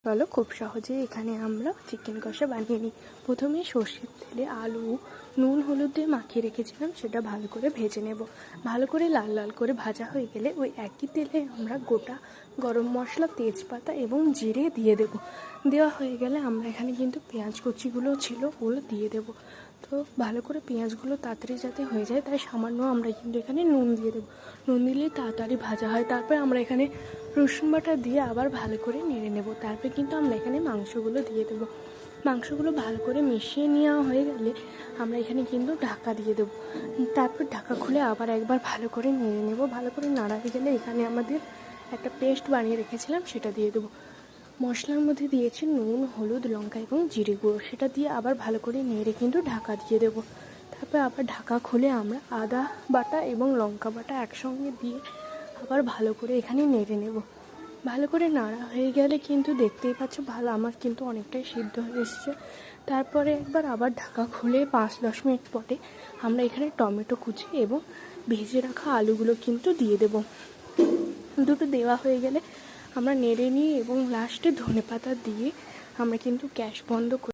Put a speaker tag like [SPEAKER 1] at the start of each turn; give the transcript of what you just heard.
[SPEAKER 1] চলো খুব সহজেই এখানে আমরা চিকেন কষা বানিয়ে নিই। প্রথমে সর্ষের তেলে আলু নুন হলুদ দিয়ে মাখিয়ে রেখেছিলাম, সেটা ভালো করে ভেজে নেব। ভালো করে লাল লাল করে ভাজা হয়ে গেলে ওই একই তেলে আমরা গোটা গরম মশলা, তেজপাতা এবং জিরে দিয়ে দেব। দেওয়া হয়ে গেলে আমরা এখানে কিন্তু পেঁয়াজ কুচিগুলো ছিল ওগুলো দিয়ে দেব। তো ভালো করে পেঁয়াজগুলো তাড়াতাড়ি যাতে হয়ে যায় তাই সামান্য আমরা কিন্তু এখানে নুন দিয়ে দেবো। নুন দিলেই তাড়াতাড়ি ভাজা হয়। তারপর আমরা এখানে রসুন বাটা দিয়ে আবার ভালো করে নেড়ে নেব। তারপর কিন্তু আমরা এখানে মাংসগুলো দিয়ে দেবো। মাংসগুলো ভালো করে মিশিয়ে নেওয়া হয়ে গেলে আমরা এখানে কিন্তু ঢাকা দিয়ে দেবো। তারপর ঢাকা খুলে আবার একবার ভালো করে নেড়ে নেব। ভালো করে নাড়া হয়ে গেলে এখানে আমাদের একটা পেস্ট বানিয়ে রেখেছিলাম সেটা দিয়ে দেবো। মশলার মধ্যে দিয়েছি নুন, হলুদ, লঙ্কা এবং জিরে গুঁড়ো, সেটা দিয়ে আবার ভালো করে নেড়ে কিন্তু ঢাকা দিয়ে দেবো। তারপর আবার ঢাকা খুলে আমরা আদা বাটা এবং লঙ্কা বাটা একসঙ্গে দিয়ে আবার ভালো করে এখানে নেড়ে নেব। ভালো করে নাড়া হয়ে গেলে কিন্তু দেখতেই পাচ্ছ ভালো আমার কিন্তু অনেকটাই সিদ্ধ হয়ে এসছে। তারপরে একবার আবার ঢাকা খুলে 5-10 মিনিট পরে আমরা এখানে টমেটো কুচি এবং ভেজে রাখা আলুগুলো কিন্তু দিয়ে দেব। দুটো দেওয়া হয়ে গেলে আমরা নেড়ে নিই এবং লাস্টে ধনেপাতা দিয়ে আমরা কিন্তু গ্যাস বন্ধ করে